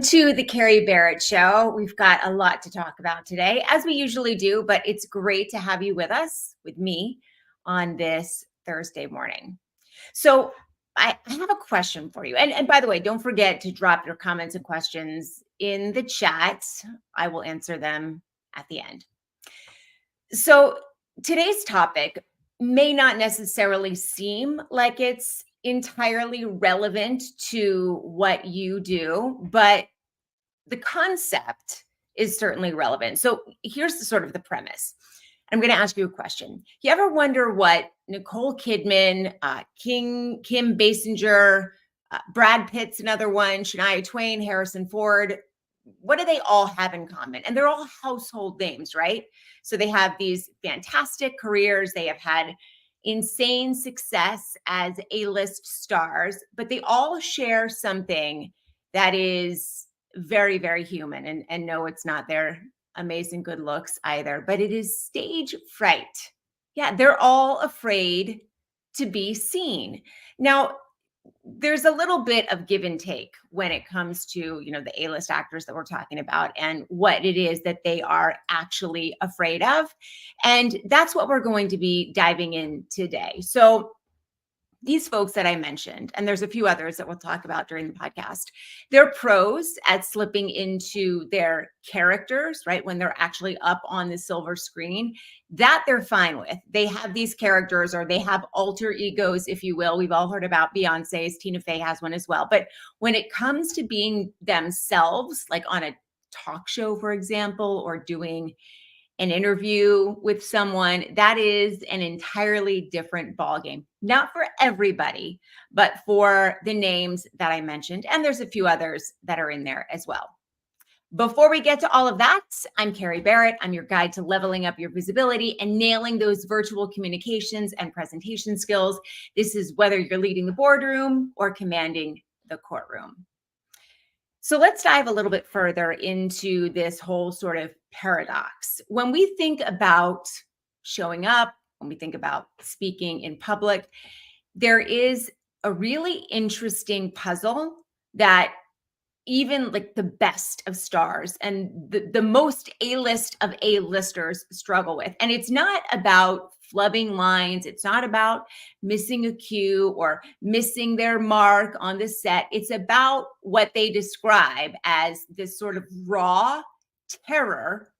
to the Carrie Barrett Show. We've got a lot to talk about today, as we usually do, but it's great to have you with us, with me, on this Thursday morning. So I have a question for you. And by the way, don't forget to drop your comments and questions in the chat. I will answer them at the end. So today's topic may not necessarily seem like it's entirely relevant to what you do, but the concept is certainly relevant. So here's the sort of the premise. I'm going to ask you a question. You ever wonder what Nicole Kidman, Kim Basinger, Brad Pitt's another one, Shania Twain, Harrison Ford, what do they all have in common? And they're all household names, right? So they have these fantastic careers. They have had insane success as A-list stars, but they all share something that is very, very human. And no, it's not their amazing good looks either, but it is stage fright. Yeah, they're all afraid to be seen. Now, there's a little bit of give and take when it comes to, the A-list actors that we're talking about and what it is that they are actually afraid of. And that's what we're going to be diving in today. So these folks that I mentioned, and there's a few others that we'll talk about during the podcast, they're pros at slipping into their characters, right? When they're actually up on the silver screen, that they're fine with. They have these characters, or they have alter egos, if you will. We've all heard about Beyonce's, Tina Fey has one as well. But when it comes to being themselves, like on a talk show, for example, or doing an interview with someone, that is an entirely different ballgame. Not for everybody, but for the names that I mentioned. And there's a few others that are in there as well. Before we get to all of that, I'm Carrie Barrett. I'm your guide to leveling up your visibility and nailing those virtual communications and presentation skills. This is whether you're leading the boardroom or commanding the courtroom. So let's dive a little bit further into this whole sort of paradox. When we think about showing up, when we think about speaking in public, there is a really interesting puzzle that even like the best of stars and the most A-list of A-listers struggle with. And it's not about flubbing lines. It's not about missing a cue or missing their mark on the set. It's about what they describe as this sort of raw terror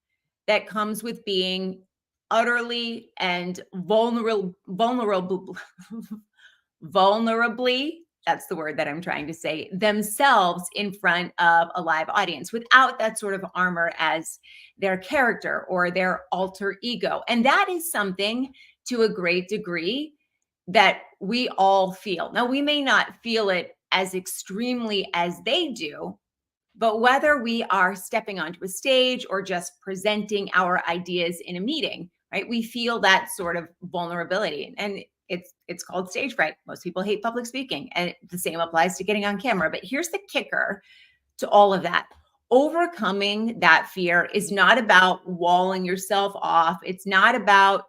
that comes with being utterly and vulnerably, that's the word that I'm trying to say, themselves in front of a live audience without that sort of armor as their character or their alter ego. And that is something to a great degree that we all feel. Now, we may not feel it as extremely as they do, but whether we are stepping onto a stage or just presenting our ideas in a meeting, right, we feel that sort of vulnerability. And it's called stage fright. Most people hate public speaking, and the same applies to getting on camera. But here's the kicker to all of that. Overcoming that fear is not about walling yourself off. It's not about,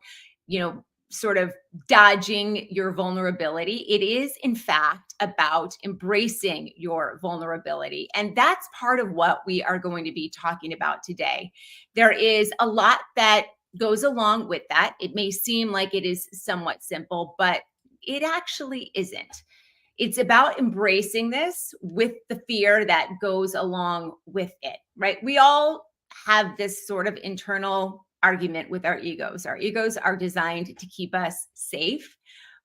sort of dodging your vulnerability. It is, in fact, about embracing your vulnerability. And that's part of what we are going to be talking about today. There is a lot that goes along with that. It may seem like it is somewhat simple, but it actually isn't. It's about embracing this with the fear that goes along with it, right? We all have this sort of internal argument with our egos. Our egos are designed to keep us safe,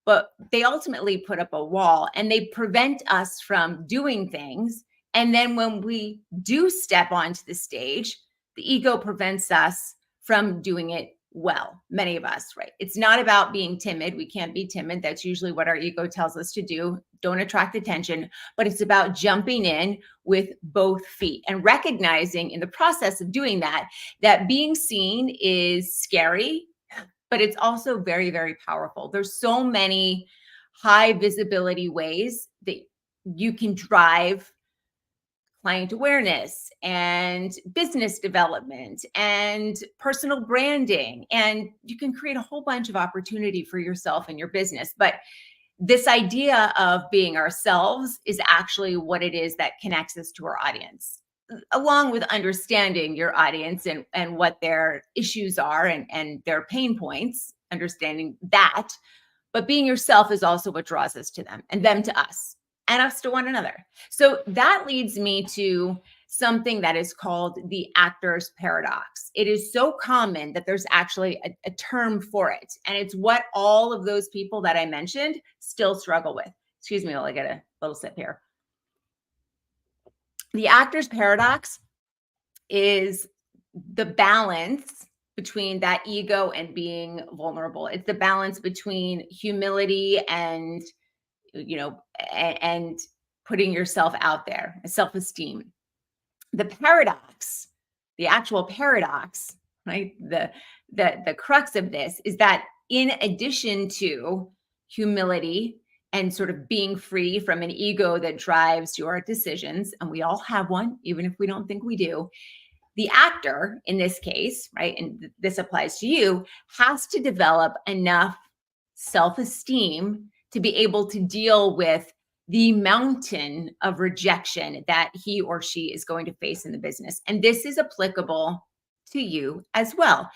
but they ultimately put up a wall and they prevent us from doing things. And then when we do step onto the stage, the ego prevents us from doing it well. Many of us, right? It's not about being timid. We can't be timid. That's usually what our ego tells us to do. Don't attract attention, but it's about jumping in with both feet and recognizing in the process of doing that, that being seen is scary, but it's also very, very powerful. There's so many high visibility ways that you can drive client awareness and business development and personal branding. And you can create a whole bunch of opportunity for yourself and your business. But this idea of being ourselves is actually what it is that connects us to our audience. along with understanding your audience and what their issues are and their pain points, understanding that. But being yourself is also what draws us to them and them to us and us to one another. So that leads me to something that is called the actor's paradox. It is so common that there's actually a term for it. And it's what all of those people that I mentioned still struggle with. Excuse me while I get a little sip here. The actor's paradox is the balance between that ego and being vulnerable. It's the balance between humility and, and putting yourself out there, self-esteem. The paradox, the actual paradox, right? The crux of this is that in addition to humility and sort of being free from an ego that drives your decisions, and we all have one, even if we don't think we do, the actor in this case, right, and this applies to you, has to develop enough self-esteem to be able to deal with the mountain of rejection that he or she is going to face in the business. And this is applicable to you as well.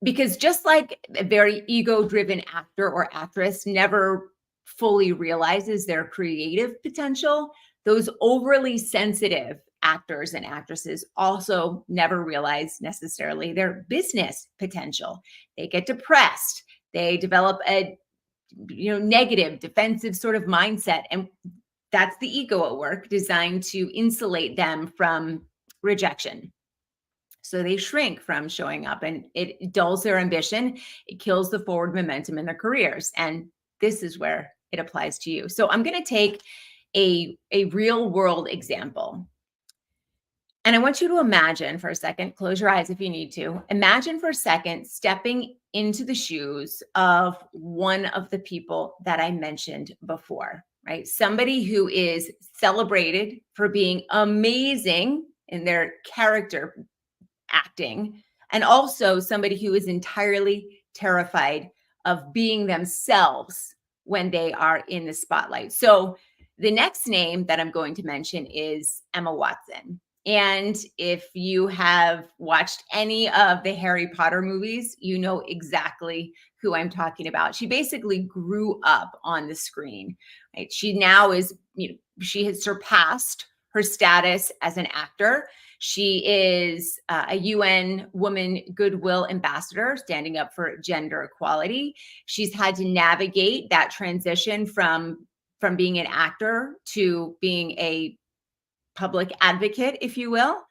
Because just like a very ego-driven actor or actress never fully realizes their creative potential, those overly sensitive actors and actresses also never realize necessarily their business potential. They get depressed. They develop a negative defensive sort of mindset. And that's the ego at work, designed to insulate them from rejection. So they shrink from showing up, and it dulls their ambition. It kills the forward momentum in their careers. And this is where it applies to you. So I'm going to take a real world example. And I want you to imagine for a second, close your eyes if you need to. Imagine for a second stepping into the shoes of one of the people that I mentioned before, right? Somebody who is celebrated for being amazing in their character acting, and also somebody who is entirely terrified of being themselves when they are in the spotlight. So the next name that I'm going to mention is Emma Watson. And if you have watched any of the Harry Potter movies, you know exactly who I'm talking about. She basically grew up on the screen, right? She now is, she has surpassed her status as an actor. She is a UN Woman Goodwill Ambassador, standing up for gender equality. She's had to navigate that transition from being an actor to being a public advocate, if you will.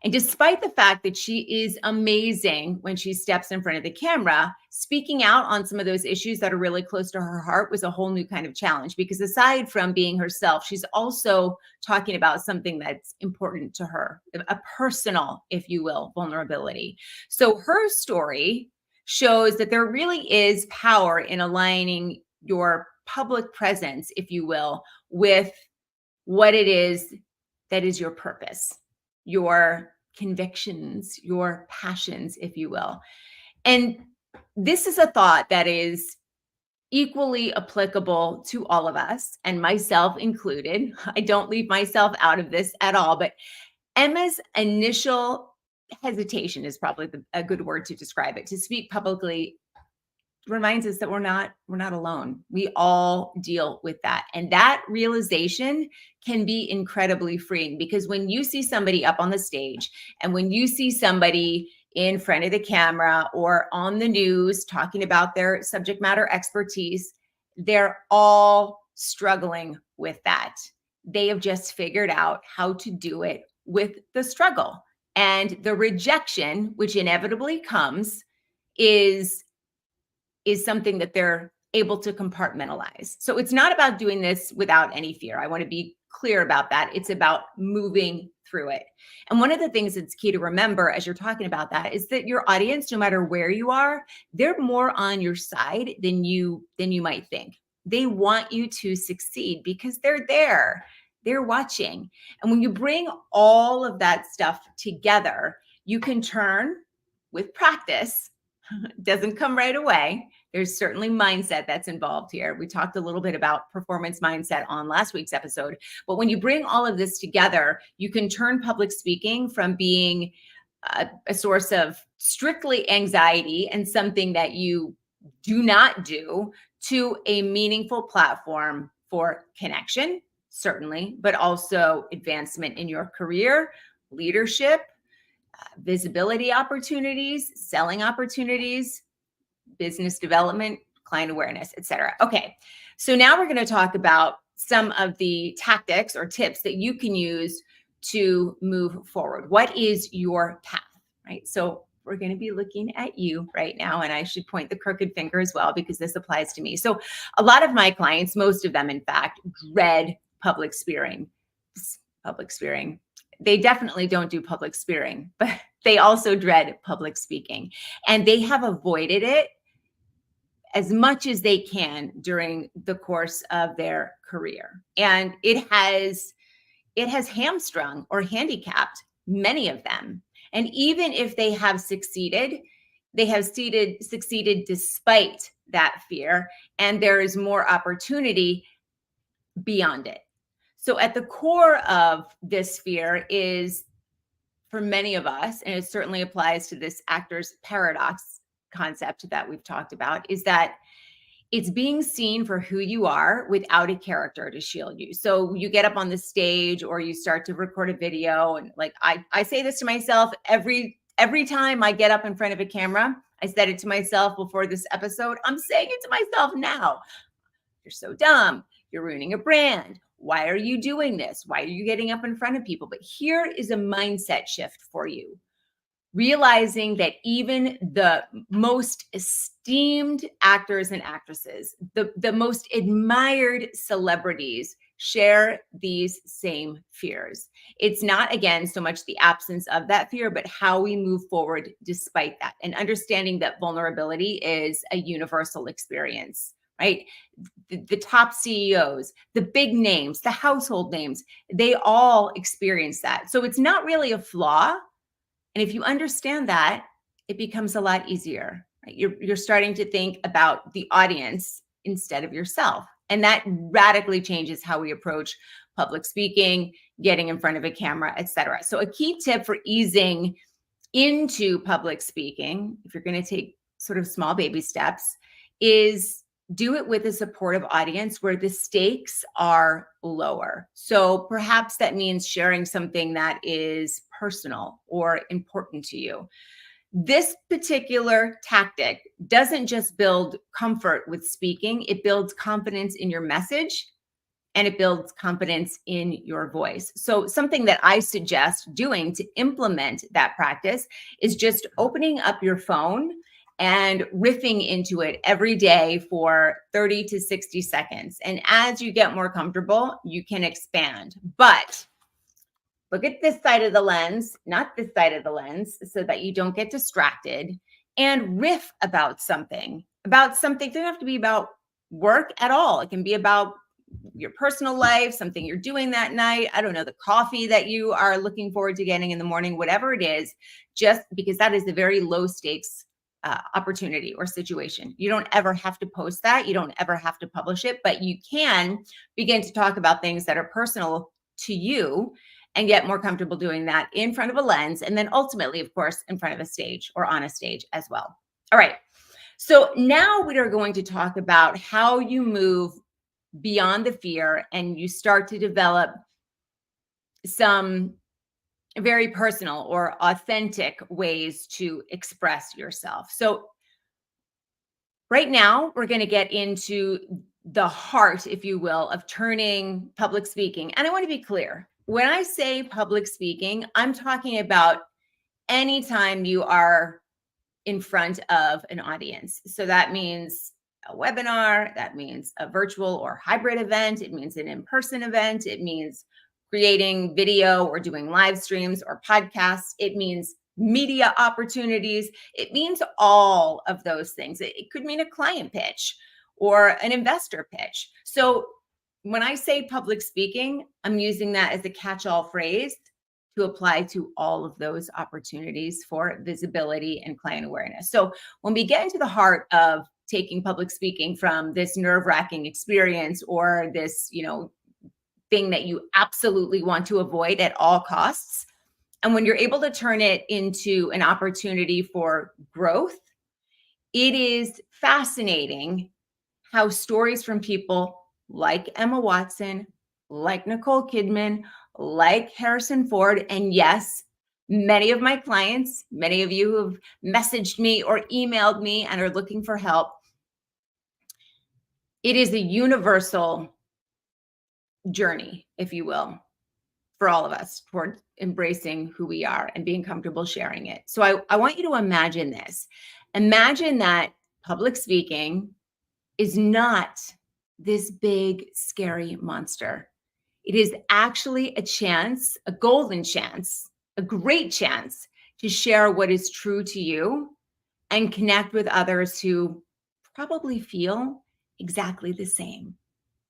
And despite the fact that she is amazing when she steps in front of the camera, speaking out on some of those issues that are really close to her heart was a whole new kind of challenge, because aside from being herself, she's also talking about something that's important to her, a personal, if you will, vulnerability. So her story shows that there really is power in aligning your public presence, if you will, with what it is that is your purpose, your convictions, your passions, if you will. And this is a thought that is equally applicable to all of us, and myself included. I don't leave myself out of this at all, but Emma's initial hesitation is probably a good word to describe it. To speak publicly reminds us that we're not alone. We all deal with that. And that realization can be incredibly freeing, because when you see somebody up on the stage and when you see somebody in front of the camera or on the news talking about their subject matter expertise, they're all struggling with that. They have just figured out how to do it with the struggle. And the rejection, which inevitably comes, is something that they're able to compartmentalize. So it's not about doing this without any fear. I want to be clear about that. It's about moving through it. And one of the things that's key to remember as you're talking about that is that your audience, no matter where you are, they're more on your side than you might think. They want you to succeed because they're there. They're watching. And when you bring all of that stuff together, you can turn with practice Doesn't come right away. There's certainly mindset that's involved here. We talked a little bit about performance mindset on last week's episode, but when you bring all of this together, you can turn public speaking from being a source of strictly anxiety and something that you do not do to a meaningful platform for connection, certainly, but also advancement in your career, leadership, visibility opportunities, selling opportunities, business development, client awareness, etc. Okay, so now we're going to talk about some of the tactics or tips that you can use to move forward. What is your path, right? So we're going to be looking at you right now, and I should point the crooked finger as well because this applies to me. So a lot of my clients, most of them in fact, dread public speaking. They definitely don't do public speaking, but they also dread public speaking, and they have avoided it as much as they can during the course of their career. And it has hamstrung or handicapped many of them. And even if they have succeeded, they have succeeded despite that fear, and there is more opportunity beyond it. So at the core of this fear is, for many of us, and it certainly applies to this actor's paradox concept that we've talked about, is that it's being seen for who you are without a character to shield you. So you get up on the stage or you start to record a video, and like I say this to myself every time I get up in front of a camera. I said it to myself before this episode. I'm saying it to myself now. You're so dumb. You're ruining a brand. Why are you doing this? Why are you getting up in front of people? But here is a mindset shift for you. Realizing that even the most esteemed actors and actresses, the most admired celebrities share these same fears. It's not, again, so much the absence of that fear, but how we move forward despite that, and understanding that vulnerability is a universal experience, right? The top CEOs, the big names, the household names, they all experience that. So it's not really a flaw. And if you understand that, it becomes a lot easier. Right? You're starting to think about the audience instead of yourself. And that radically changes how we approach public speaking, getting in front of a camera, etc. So a key tip for easing into public speaking, if you're going to take sort of small baby steps, is do it with a supportive audience where the stakes are lower. So perhaps that means sharing something that is personal or important to you. This particular tactic doesn't just build comfort with speaking, it builds confidence in your message, and it builds confidence in your voice. So something that I suggest doing to implement that practice is just opening up your phone and riffing into it every day for 30 to 60 seconds. And as you get more comfortable, you can expand. But look at this side of the lens, not this side of the lens, so that you don't get distracted, and riff about something. It doesn't have to be about work at all. It can be about your personal life, something you're doing that night. I don't know, the coffee that you are looking forward to getting in the morning, whatever it is, just because that is a very low stakes opportunity or situation. You don't ever have to post that. You don't ever have to publish it, but you can begin to talk about things that are personal to you and get more comfortable doing that in front of a lens. And then ultimately, of course, in front of a stage or on a stage as well. All right. So now we are going to talk about how you move beyond the fear and you start to develop some very personal or authentic ways to express yourself. So right now, we're going to get into the heart, if you will, of turning public speaking. And I want to be clear. When I say public speaking, I'm talking about anytime you are in front of an audience. So that means a webinar, that means a virtual or hybrid event, it means an in-person event, it means creating video or doing live streams or podcasts, it means media opportunities, it means all of those things. It could mean a client pitch or an investor pitch. So when I say public speaking, I'm using that as a catch-all phrase to apply to all of those opportunities for visibility and client awareness. So when we get into the heart of taking public speaking from this nerve-wracking experience or this, thing that you absolutely want to avoid at all costs, and when you're able to turn it into an opportunity for growth, it is fascinating how stories from people like Emma Watson, like Nicole Kidman, like Harrison Ford, and yes, many of my clients, many of you who've messaged me or emailed me and are looking for help, it is a universal journey, if you will, for all of us toward embracing who we are and being comfortable sharing it. So I want you to imagine this. Imagine that public speaking is not this big, scary monster. It is actually a chance, a golden chance, a great chance to share what is true to you and connect with others who probably feel exactly the same,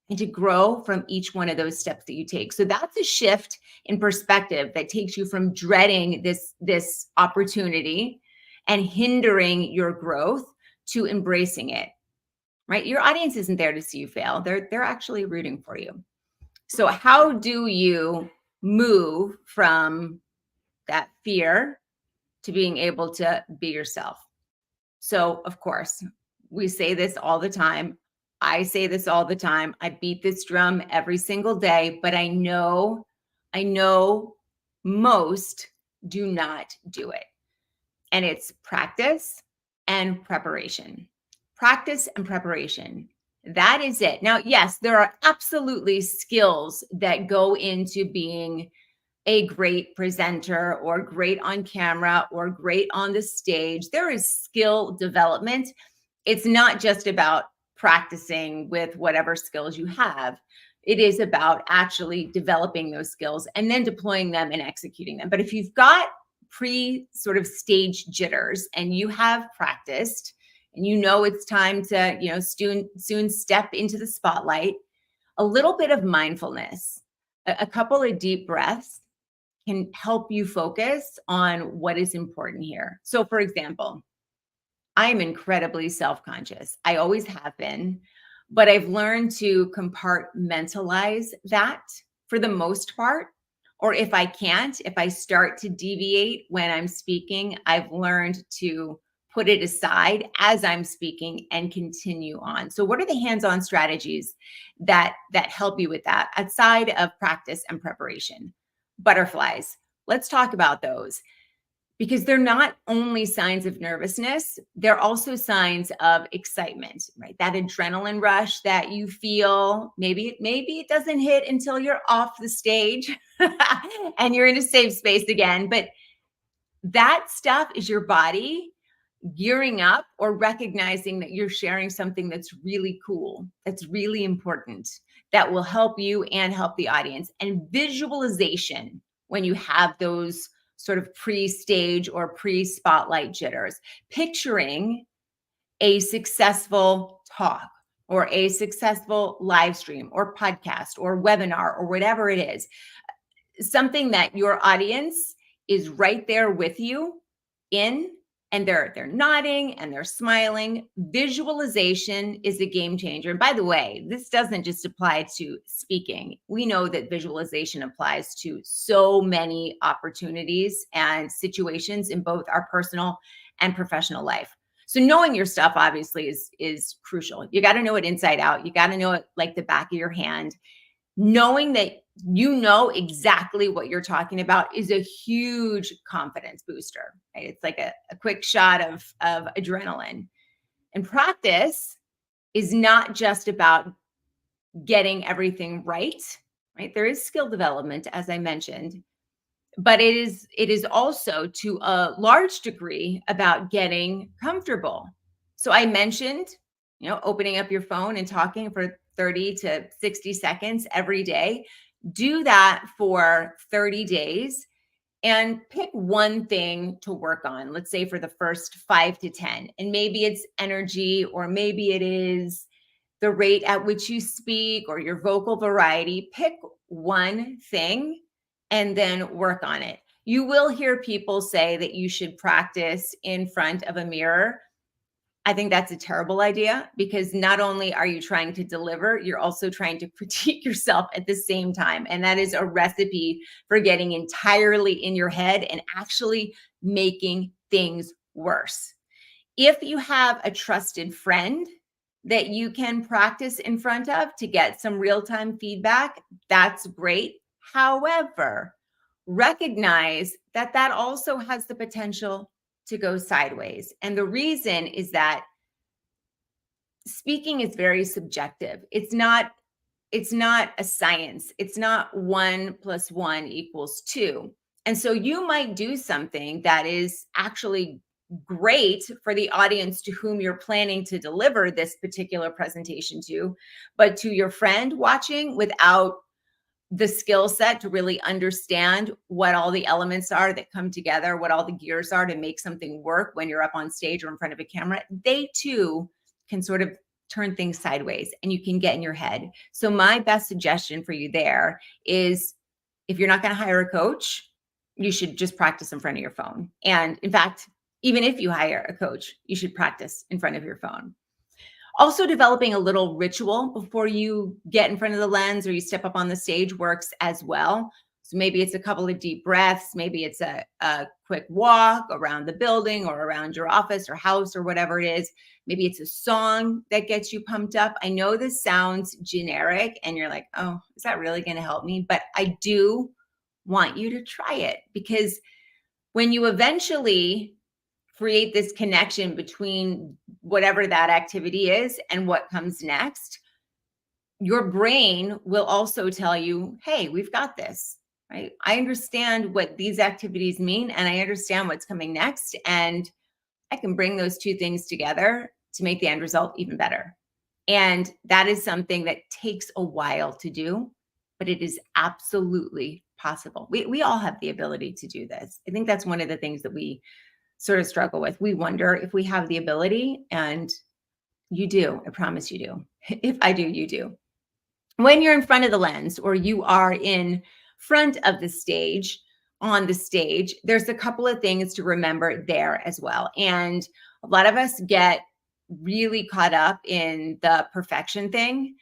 and to grow from each one of those steps that you take. So that's a shift in perspective that takes you from dreading this opportunity and hindering your growth to embracing it. Right? Your audience isn't there to see you fail. They're actually rooting for you. So how do you move from that fear to being able to be yourself? So, of course, we say this all the time. I say this all the time. I beat this drum every single day, but I know most do not do it. And it's practice and preparation. Practice and preparation. That is it. Now, yes, there are absolutely skills that go into being a great presenter or great on camera or great on the stage. There is skill development. It's not just about practicing with whatever skills you have. It is about actually developing those skills and then deploying them and executing them. But if you've got sort of stage jitters and you have practiced and it's time to, soon step into the spotlight, a little bit of mindfulness, a couple of deep breaths can help you focus on what is important here. So for example, I'm incredibly self-conscious. I always have been, but I've learned to compartmentalize that for the most part. Or if I can't, if I start to deviate when I'm speaking, I've learned to put it aside as I'm speaking and continue on. So what are the hands-on strategies that help you with that outside of practice and preparation? Butterflies. Let's talk about those, because they're not only signs of nervousness, they're also signs of excitement, right? That adrenaline rush that you feel, maybe it doesn't hit until you're off the stage and you're in a safe space again, but that stuff is your body gearing up or recognizing that you're sharing something that's really cool, that's really important, that will help you and help the audience. And visualization, when you have those sort of pre-stage or pre-spotlight jitters, picturing a successful talk or a successful live stream or podcast or webinar or whatever it is, something that your audience is right there with you in, and they're nodding and they're smiling. Visualization is a game changer. And by the way, this doesn't just apply to speaking. We know that visualization applies to so many opportunities and situations in both our personal and professional life. So knowing your stuff obviously is crucial. You got to know it inside out. You got to know it like the back of your hand. Knowing that you know exactly what you're talking about is a huge confidence booster, right? It's like a quick shot of adrenaline. And practice is not just about getting everything right? There is skill development, as I mentioned, but it is also to a large degree about getting comfortable. So I mentioned, opening up your phone and talking for 30 to 60 seconds every day. Do that for 30 days and pick one thing to work on. Let's say for the first 5 to 10, and maybe it's energy, or maybe it is the rate at which you speak or your vocal variety. Pick one thing and then work on it. You will hear people say that you should practice in front of a mirror. I think that's a terrible idea, because not only are you trying to deliver, you're also trying to critique yourself at the same time. And that is a recipe for getting entirely in your head and actually making things worse. If you have a trusted friend that you can practice in front of to get some real-time feedback, that's great. However, recognize that that also has the potential to go sideways. And the reason is that speaking is very subjective. It's not a science. It's not 1 + 1 = 2. And so you might do something that is actually great for the audience to whom you're planning to deliver this particular presentation to, but to your friend watching, without the skill set to really understand what all the elements are that come together, what all the gears are to make something work when you're up on stage or in front of a camera, they too can sort of turn things sideways and you can get in your head. So my best suggestion for you there is, if you're not going to hire a coach, you should just practice in front of your phone. And in fact, even if you hire a coach, you should practice in front of your phone. Also, developing a little ritual before you get in front of the lens or you step up on the stage works as well. So maybe it's a couple of deep breaths. Maybe it's a quick walk around the building or around your office or house or whatever it is. Maybe it's a song that gets you pumped up. I know this sounds generic and you're like, oh, is that really going to help me? But I do want you to try it, because when you eventually create this connection between whatever that activity is and what comes next, your brain will also tell you, hey, we've got this, right? I understand what these activities mean and I understand what's coming next. And I can bring those two things together to make the end result even better. And that is something that takes a while to do, but it is absolutely possible. We all have the ability to do this. I think that's one of the things that we sort of struggle with. We wonder if we have the ability, and you do. I promise you do. If I do, you do. When you're in front of the lens or you are in front of the stage, on the stage, there's a couple of things to remember there as well. And a lot of us get really caught up in the perfection thing.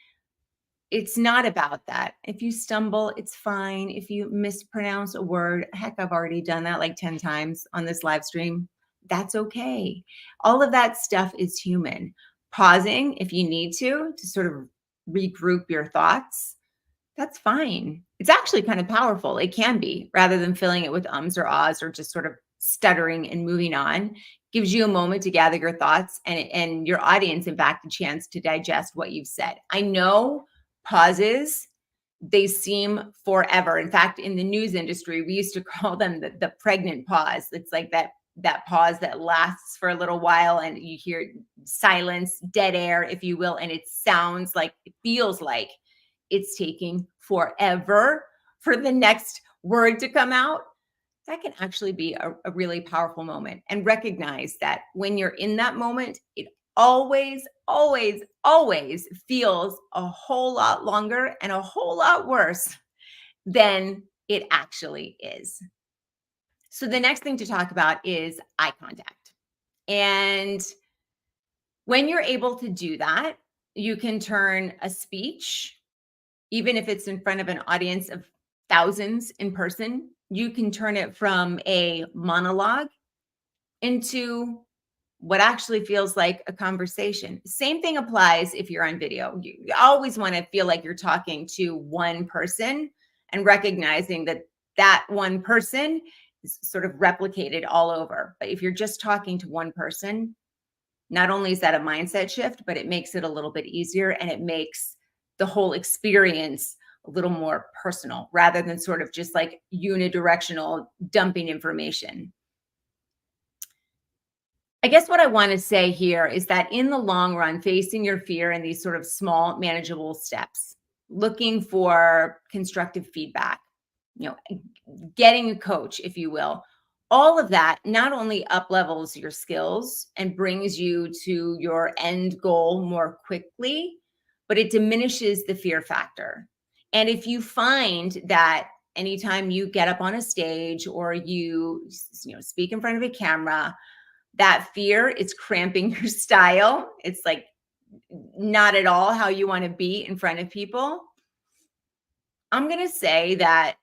It's not about that. If you stumble, it's fine. If you mispronounce a word, heck, I've already done that like 10 times on this live stream. That's okay. All of that stuff is human. Pausing if you need to sort of regroup your thoughts, that's fine. It's actually kind of powerful. It can be, rather than filling it with ums or ahs or just sort of stuttering and moving on. Gives you a moment to gather your thoughts and your audience, in fact, a chance to digest what you've said. I know pauses, they seem forever. In fact, in the news industry, we used to call them the pregnant pause. It's like that pause that lasts for a little while and you hear silence, dead air, if you will, and it sounds like, it feels like it's taking forever for the next word to come out. That can actually be a really powerful moment. And recognize that when you're in that moment, it always, always, always feels a whole lot longer and a whole lot worse than it actually is. So the next thing to talk about is eye contact. And when you're able to do that, you can turn a speech, even if it's in front of an audience of thousands in person, you can turn it from a monologue into what actually feels like a conversation. Same thing applies if you're on video. You always want to feel like you're talking to one person, and recognizing that that one person is sort of replicated all over. But if you're just talking to one person, not only is that a mindset shift, but it makes it a little bit easier, and it makes the whole experience a little more personal, rather than sort of just like unidirectional dumping information. I guess what I want to say here is that in the long run, facing your fear in these sort of small, manageable steps, looking for constructive feedback, getting a coach, if you will, all of that not only up levels your skills and brings you to your end goal more quickly, but it diminishes the fear factor. And if you find that, anytime you get up on a stage or you speak in front of a camera, that fear is cramping your style. It's like not at all how you want to be in front of people. I'm going to say that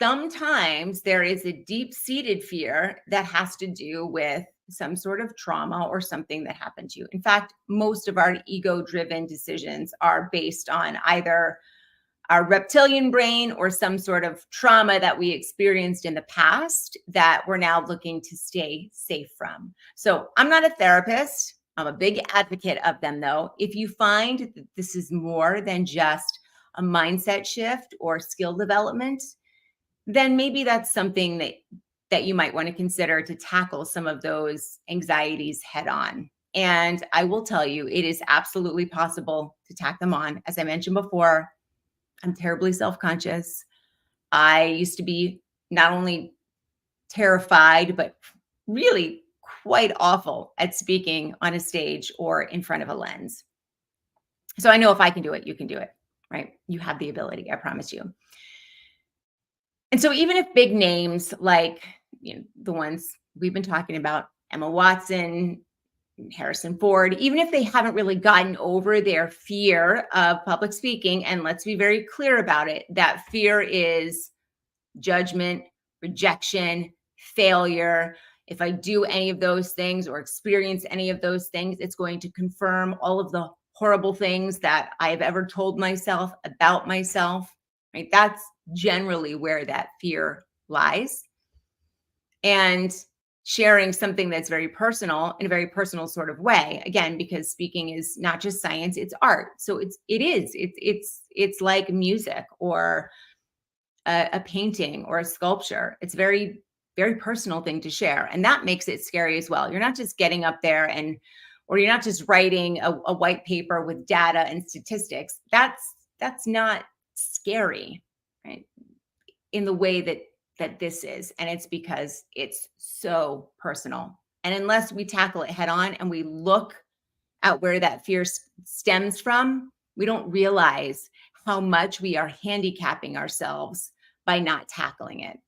sometimes there is a deep-seated fear that has to do with some sort of trauma or something that happened to you. In fact, most of our ego-driven decisions are based on either our reptilian brain or some sort of trauma that we experienced in the past that we're now looking to stay safe from. So I'm not a therapist. I'm a big advocate of them, though. If you find that this is more than just a mindset shift or skill development, then maybe that's something that you might want to consider to tackle some of those anxieties head on. And I will tell you, it is absolutely possible to tack them on. As I mentioned before, I'm terribly self-conscious. I used to be not only terrified, but really quite awful at speaking on a stage or in front of a lens. So I know if I can do it, you can do it, right? You have the ability, I promise you. And so even if big names like the ones we've been talking about, Emma Watson, Harrison Ford, even if they haven't really gotten over their fear of public speaking, and let's be very clear about it, that fear is judgment, rejection, failure. If I do any of those things or experience any of those things, it's going to confirm all of the horrible things that I have ever told myself about myself, right? That's generally where that fear lies. And sharing something that's very personal in a very personal sort of way, again, because speaking is not just science, it's art. So it's like music or a painting or a sculpture. It's very, very personal thing to share. And that makes it scary as well. You're not just getting up there or you're not just writing a white paper with data and statistics. That's not scary, right? In the way that this is. And it's because it's so personal. And unless we tackle it head on and we look at where that fear stems from, we don't realize how much we are handicapping ourselves by not tackling it,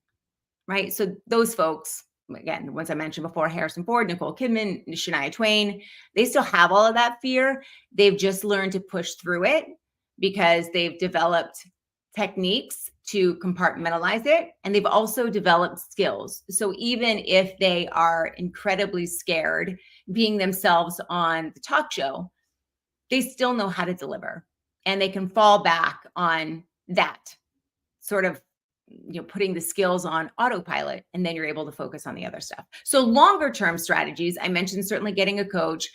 right? So those folks, again, the ones I mentioned before, Harrison Ford, Nicole Kidman, Shania Twain, they still have all of that fear. They've just learned to push through it because they've developed techniques to compartmentalize it. And they've also developed skills. So even if they are incredibly scared being themselves on the talk show, they still know how to deliver. And they can fall back on that sort of, putting the skills on autopilot, and then you're able to focus on the other stuff. So longer term strategies, I mentioned certainly getting a coach,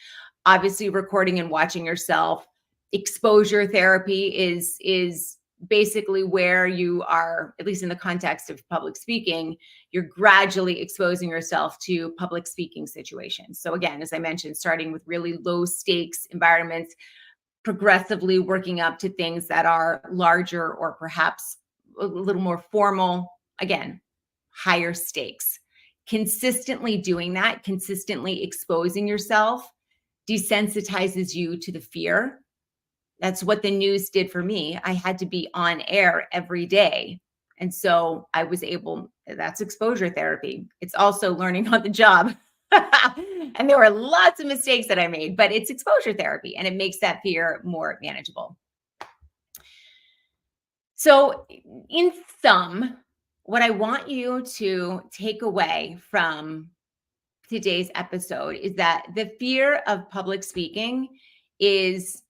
obviously recording and watching yourself. Exposure therapy is basically where you are, at least in the context of public speaking, you're gradually exposing yourself to public speaking situations. So again, as I mentioned, starting with really low stakes environments, progressively working up to things that are larger or perhaps a little more formal, again, higher stakes. Consistently doing that, consistently exposing yourself desensitizes you to the fear. That's what the news did for me. I had to be on air every day. And so I was that's exposure therapy. It's also learning on the job. And there were lots of mistakes that I made, but it's exposure therapy and it makes that fear more manageable. So in sum, what I want you to take away from today's episode is that the fear of public speaking is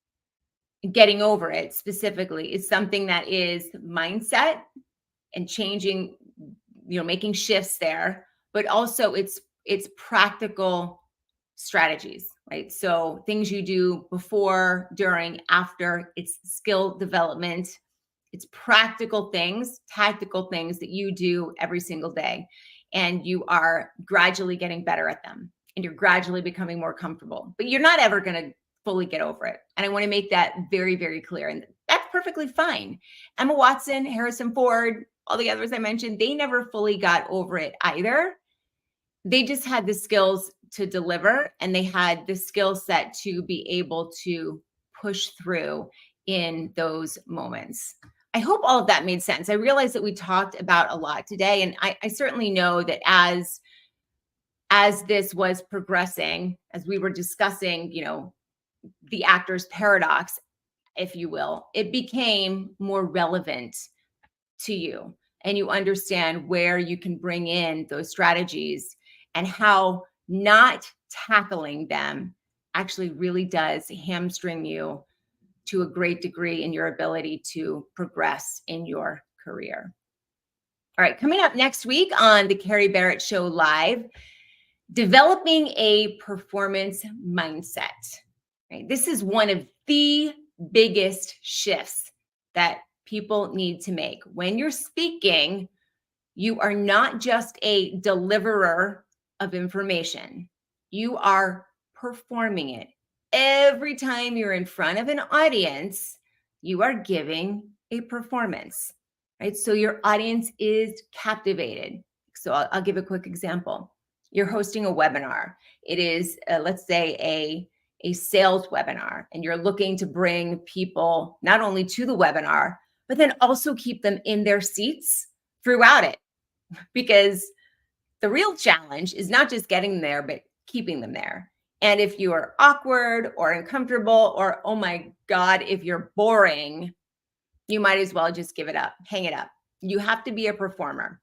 getting over it specifically is something that is mindset and changing, making shifts there, but also it's practical strategies, right? So things you do before, during, after, it's skill development. It's practical things, tactical things that you do every single day. And you are gradually getting better at them. And you're gradually becoming more comfortable. But you're not ever going to fully get over it. And I want to make that very, very clear. And that's perfectly fine. Emma Watson, Harrison Ford, all the others I mentioned, they never fully got over it either. They just had the skills to deliver. And they had the skill set to be able to push through in those moments. I hope all of that made sense. I realize that we talked about a lot today, and I certainly know that as this was progressing, as we were discussing, the actor's paradox, if you will, it became more relevant to you, and you understand where you can bring in those strategies and how not tackling them actually really does hamstring you to a great degree in your ability to progress in your career. All right, coming up next week on the Carrie Barrett Show Live, developing a performance mindset. Right? This is one of the biggest shifts that people need to make. When you're speaking, you are not just a deliverer of information, you are performing it. Every time you're in front of an audience, you are giving a performance, right? So your audience is captivated. So I'll give a quick example. You're hosting a webinar. It is, let's say, a sales webinar, and you're looking to bring people not only to the webinar, but then also keep them in their seats throughout it. Because the real challenge is not just getting there, but keeping them there. And if you are awkward or uncomfortable, or oh my God, if you're boring, you might as well just give it up, hang it up. You have to be a performer.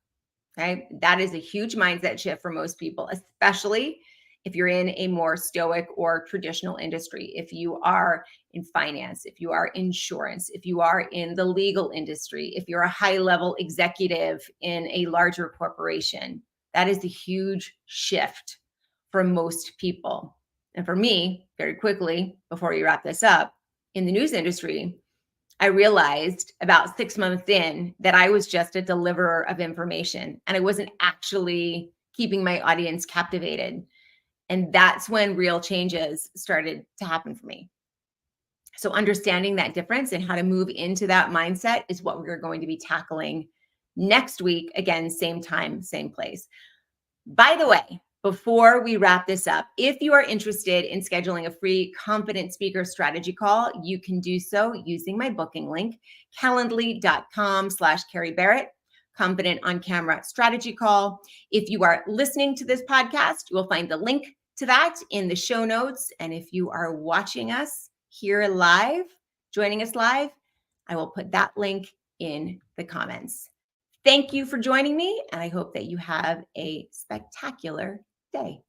Okay. That is a huge mindset shift for most people, especially if you're in a more stoic or traditional industry. If you are in finance, if you are insurance, if you are in the legal industry, if you're a high level executive in a larger corporation, that is a huge shift for most people. And for me, very quickly, before we wrap this up, in the news industry, I realized about 6 months in that I was just a deliverer of information, and I wasn't actually keeping my audience captivated. And that's when real changes started to happen for me. So understanding that difference and how to move into that mindset is what we're going to be tackling next week. Again, same time, same place. By the way, before we wrap this up, if you are interested in scheduling a free confident speaker strategy call, you can do so using my booking link, calendly.com/Carrie Barrett, confident on camera strategy call. If you are listening to this podcast, you will find the link to that in the show notes. And if you are watching us here live, joining us live, I will put that link in the comments. Thank you for joining me, and I hope that you have a spectacular day.